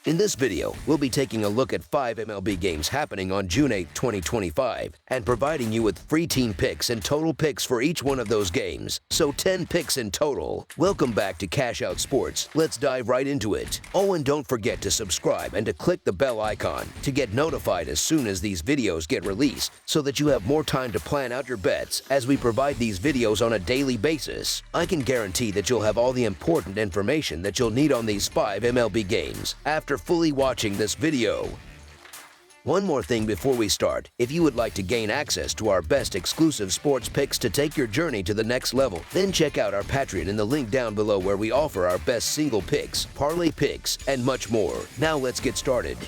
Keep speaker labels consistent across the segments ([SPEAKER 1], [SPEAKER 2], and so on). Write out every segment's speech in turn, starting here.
[SPEAKER 1] In this video, we'll be taking a look at 5 MLB games happening on June 8, 2025, and providing you with free team picks and total picks for each one of those games, so 10 picks in total. Welcome back to Cash Out Sports. Let's dive right into it. Oh, and don't forget to subscribe and to click the bell icon to get notified as soon as these videos get released, so that you have more time to plan out your bets as we provide these videos on a daily basis. I can guarantee that you'll have all the important information that you'll need on these 5 MLB games after fully watching this video. One more thing before we start. If you would like to gain access to our best exclusive sports picks to take your journey to the next level, then check out our Patreon in the link down below, where we offer our best single picks, parlay picks, and much more. Now let's get started.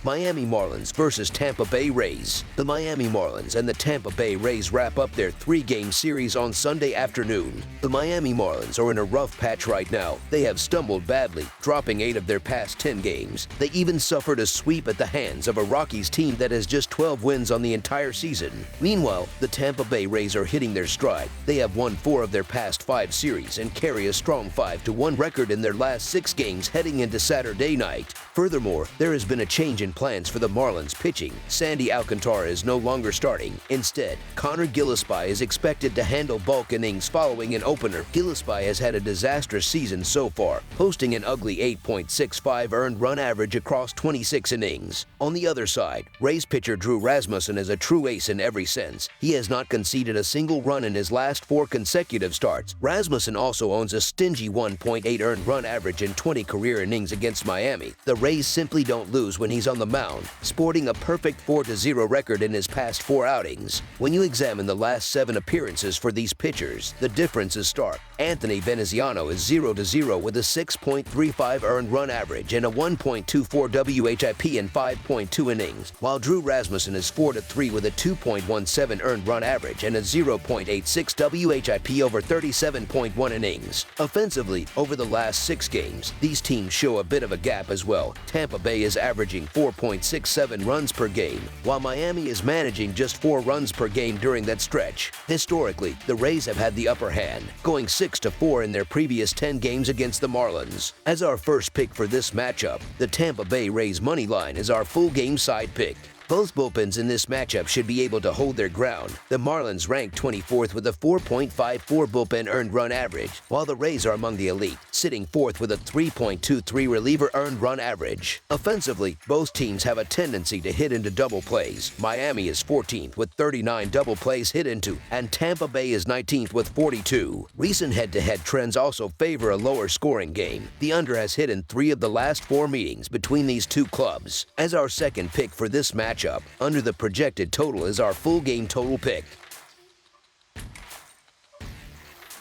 [SPEAKER 1] Miami Marlins versus Tampa Bay Rays. The Miami Marlins and the Tampa Bay Rays wrap up their 3-game series on Sunday afternoon. The Miami Marlins are in a rough patch right now. They have stumbled badly, dropping 8 of their past 10 games. They even suffered a sweep at the hands of a Rockies team that has just 12 wins on the entire season. Meanwhile, the Tampa Bay Rays are hitting their stride. They have won 4 of their past 5 series and carry a strong 5-1 record in their last 6 games heading into Saturday night. Furthermore, there has been a change in plans for the Marlins pitching. Sandy Alcantara is no longer starting. Instead, Connor Gillespie is expected to handle bulk innings following an opener. Gillespie has had a disastrous season so far, posting an ugly 8.65 earned run average across 26 innings. On the other side, Rays pitcher Drew Rasmussen is a true ace in every sense. He has not conceded a single run in his last 4 consecutive starts. Rasmussen also owns a stingy 1.8 earned run average in 20 career innings against Miami. The Rays simply don't lose when he's on the mound, sporting a perfect 4-0 record in his past 4 outings. When you examine the last 7 appearances for these pitchers, the difference is stark. Anthony Veneziano is 0-0 with a 6.35 earned run average and a 1.24 WHIP in 5.2 innings, while Drew Rasmussen is 4-3 with a 2.17 earned run average and a 0.86 WHIP over 37.1 innings. Offensively, over the last 6 games, these teams show a bit of a gap as well. Tampa Bay is averaging 4.67 runs per game, while Miami is managing just 4 runs per game during that stretch. Historically, the Rays have had the upper hand, going 6-4 in their previous 10 games against the Marlins. As our first pick for this matchup, the Tampa Bay Rays money line is our full game side pick. Both bullpens in this matchup should be able to hold their ground. The Marlins rank 24th with a 4.54 bullpen earned run average, while the Rays are among the elite, sitting 4th with a 3.23 reliever earned run average. Offensively, both teams have a tendency to hit into double plays. Miami is 14th with 39 double plays hit into, and Tampa Bay is 19th with 42. Recent head-to-head trends also favor a lower scoring game. The under has hit in 3 of the last 4 meetings between these two clubs. As our second pick for this matchup, under the projected total is our full game total pick.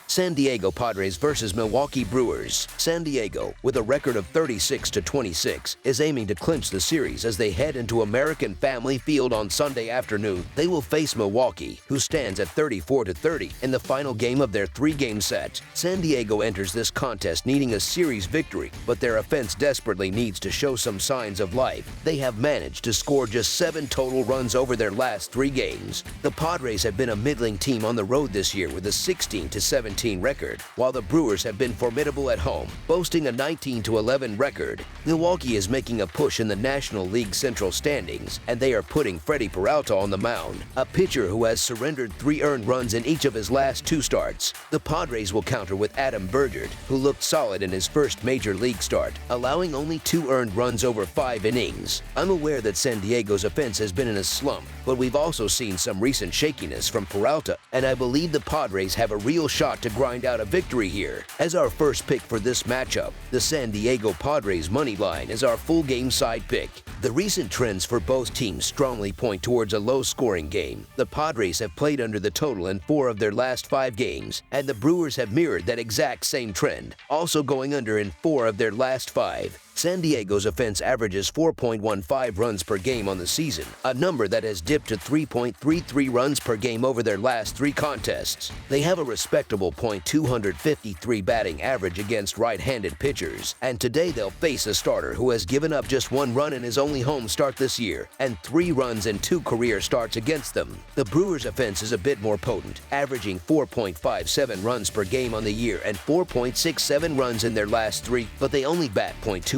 [SPEAKER 1] San Diego Padres versus Milwaukee Brewers. San Diego, with a record of 36-26, is aiming to clinch the series as they head into American Family Field on Sunday afternoon. They will face Milwaukee, who stands at 34-30 in the final game of their 3-game set. San Diego enters this contest needing a series victory, but their offense desperately needs to show some signs of life. They have managed to score just 7 total runs over their last 3 games. The Padres have been a middling team on the road this year with a 16-17 record, while the Brewers have been formidable at home, boasting a 19-11 record. Milwaukee is making a push in the National League Central standings, and they are putting Freddie Peralta on the mound, a pitcher who has surrendered 3 earned runs in each of his last 2 starts. The Padres will counter with Adam Bergert, who looked solid in his first major league start, allowing only 2 earned runs over 5 innings. I'm aware that San Diego's offense has been in a slump, but we've also seen some recent shakiness from Peralta, and I believe the Padres have a real shot to grind out a victory here. As our first pick for this matchup, the San Diego Padres money line is our full game side pick. The recent trends for both teams strongly point towards a low-scoring game. The Padres have played under the total in 4 of their last 5 games, and the Brewers have mirrored that exact same trend, also going under in 4 of their last 5. San Diego's offense averages 4.15 runs per game on the season, a number that has dipped to 3.33 runs per game over their last 3 contests. They have a respectable .253 batting average against right-handed pitchers, and today they'll face a starter who has given up just 1 run in his only home start this year and 3 runs in 2 career starts against them. The Brewers' offense is a bit more potent, averaging 4.57 runs per game on the year and 4.67 runs in their last 3, but they only bat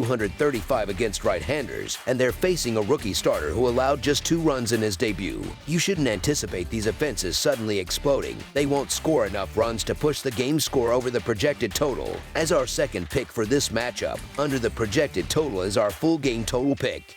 [SPEAKER 1] .235 against right-handers, and they're facing a rookie starter who allowed just 2 runs in his debut. You shouldn't anticipate these offenses suddenly exploding. They won't score enough runs to push the game score over the projected total. As our second pick for this matchup, under the projected total is our full game total pick.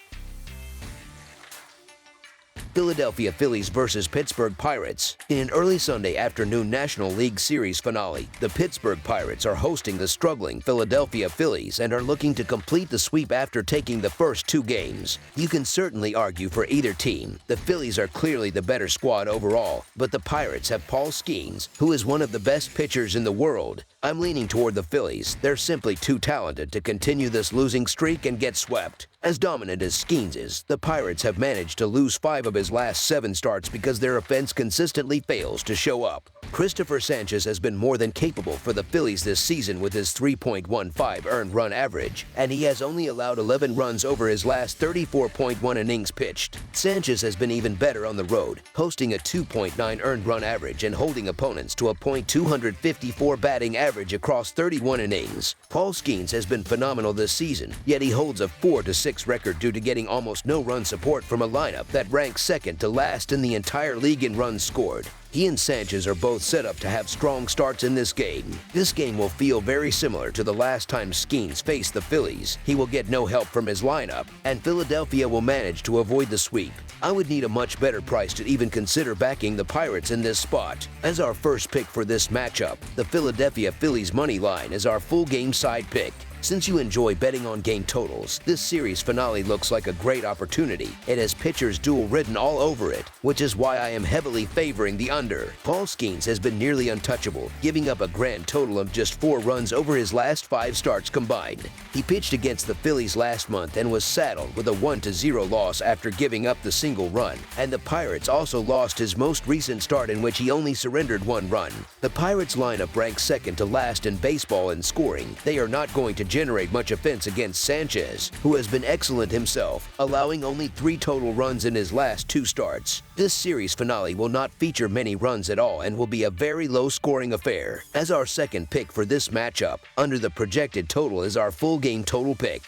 [SPEAKER 1] Philadelphia Phillies versus Pittsburgh Pirates. In an early Sunday afternoon National League Series finale, the Pittsburgh Pirates are hosting the struggling Philadelphia Phillies and are looking to complete the sweep after taking the first 2 games. You can certainly argue for either team. The Phillies are clearly the better squad overall, but the Pirates have Paul Skeens, who is one of the best pitchers in the world. I'm leaning toward the Phillies. They're simply too talented to continue this losing streak and get swept. As dominant as Skeens is, the Pirates have managed to lose 5 of his last 7 starts because their offense consistently fails to show up. Christopher Sanchez has been more than capable for the Phillies this season with his 3.15 earned run average, and he has only allowed 11 runs over his last 34.1 innings pitched. Sanchez has been even better on the road, posting a 2.9 earned run average and holding opponents to a .254 batting average across 31 innings. Paul Skeens has been phenomenal this season, yet he holds a 4-6 record due to getting almost no run support from a lineup that ranks second to last in the entire league in runs scored. He and Sanchez are both set up to have strong starts in this game. This game will feel very similar to the last time Skeens faced the Phillies. He will get no help from his lineup, and Philadelphia will manage to avoid the sweep. I would need a much better price to even consider backing the Pirates in this spot. As our first pick for this matchup, the Philadelphia Phillies money line is our full game side pick. Since you enjoy betting on game totals, this series finale looks like a great opportunity. It has pitchers duel written all over it, which is why I am heavily favoring the under. Paul Skeens has been nearly untouchable, giving up a grand total of just 4 runs over his last 5 starts combined. He pitched against the Phillies last month and was saddled with a 1-0 loss after giving up the single run, and the Pirates also lost his most recent start in which he only surrendered 1 run. The Pirates lineup ranks second to last in baseball in scoring. They are not going to generate much offense against Sanchez, who has been excellent himself, allowing only 3 total runs in his last 2 starts. This series finale will not feature many runs at all and will be a very low-scoring affair. As our second pick for this matchup, under the projected total is our full game total pick.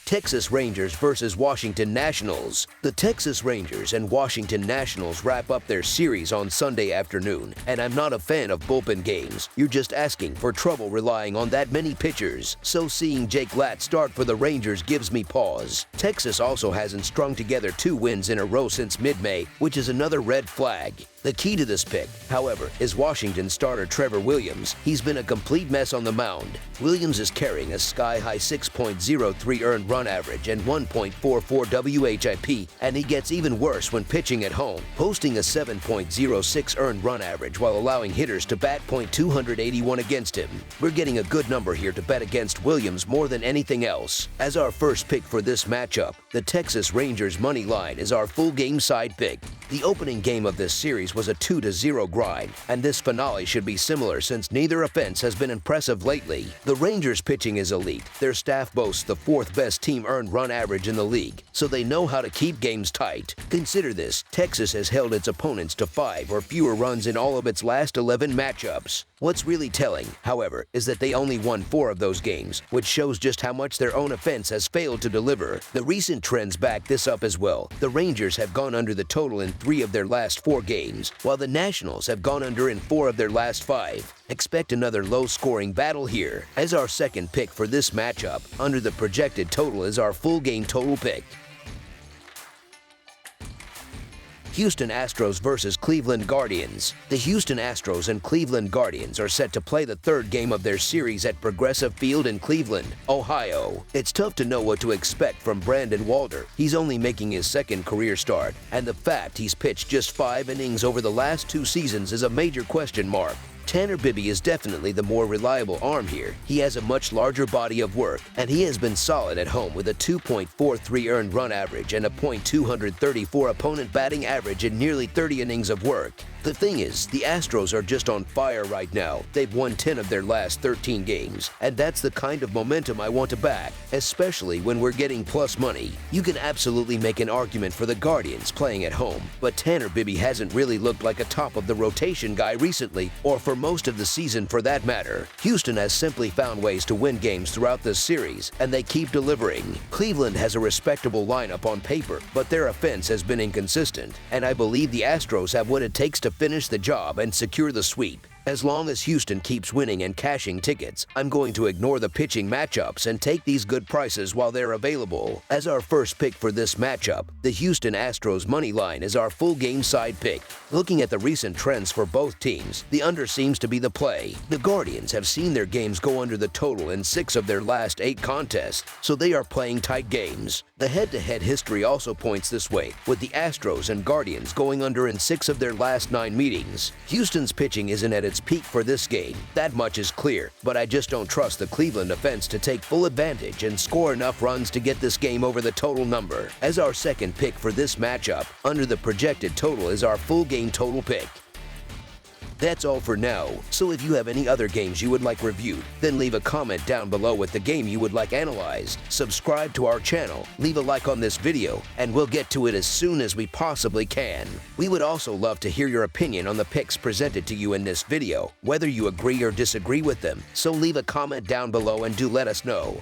[SPEAKER 1] Texas Rangers versus Washington Nationals. The Texas Rangers and Washington Nationals wrap up their series on Sunday afternoon, and I'm not a fan of bullpen games. You're just asking for trouble relying on that many pitchers, so seeing Jake Latz start for the Rangers gives me pause. Texas also hasn't strung together 2 wins in a row since mid-May, which is another red flag. The key to this pick, however, is Washington starter Trevor Williams. He's been a complete mess on the mound. Williams is carrying a sky-high 6.03 earned run average and 1.44 WHIP, and he gets even worse when pitching at home, posting a 7.06 earned run average while allowing hitters to bat .281 against him. We're getting a good number here to bet against Williams more than anything else. As our first pick for this matchup, the Texas Rangers money line is our full game side pick. The opening game of this series was a 2-0 grind, and this finale should be similar since neither offense has been impressive lately. The Rangers pitching is elite. Their staff boasts the 4th best team earned run average in the league, so they know how to keep games tight. Consider this, Texas has held its opponents to 5 or fewer runs in all of its last 11 matchups. What's really telling, however, is that they only won 4 of those games, which shows just how much their own offense has failed to deliver. The recent trends back this up as well. The Rangers have gone under the total in 3 of their last 4 games, while the Nationals have gone under in 4 of their last 5. Expect another low-scoring battle here. As our second pick for this matchup, under the projected total is our full game total pick. Houston Astros versus Cleveland Guardians. The Houston Astros and Cleveland Guardians are set to play the 3rd game of their series at Progressive Field in Cleveland, Ohio. It's tough to know what to expect from Brandon Walter. He's only making his 2nd career start, and the fact he's pitched just 5 innings over the last 2 seasons is a major question mark. Tanner Bibee is definitely the more reliable arm here. He has a much larger body of work, and he has been solid at home with a 2.43 earned run average and a .234 opponent batting average in nearly 30 innings of work. The thing is, the Astros are just on fire right now. They've won 10 of their last 13 games, and that's the kind of momentum I want to back, especially when we're getting plus money. You can absolutely make an argument for the Guardians playing at home, but Tanner Bibee hasn't really looked like a top-of-the-rotation guy recently, or for most of the season for that matter. Houston has simply found ways to win games throughout this series, and they keep delivering. Cleveland has a respectable lineup on paper, but their offense has been inconsistent, and I believe the Astros have what it takes to finish the job and secure the sweep. As long as Houston keeps winning and cashing tickets, I'm going to ignore the pitching matchups and take these good prices while they're available. As our first pick for this matchup, the Houston Astros money line is our full game side pick. Looking at the recent trends for both teams, the under seems to be the play. The Guardians have seen their games go under the total in 6 of their last 8 contests, so they are playing tight games. The head-to-head history also points this way, with the Astros and Guardians going under in 6 of their last 9 meetings. Houston's pitching isn't at its peak for this game, that much is clear, but I just don't trust the Cleveland offense to take full advantage and score enough runs to get this game over the total number. As our second pick for this matchup, under the projected total is our full game total pick. That's all for now, so if you have any other games you would like reviewed, then leave a comment down below with the game you would like analyzed. Subscribe to our channel, leave a like on this video, and we'll get to it as soon as we possibly can. We would also love to hear your opinion on the picks presented to you in this video, whether you agree or disagree with them, so leave a comment down below and do let us know.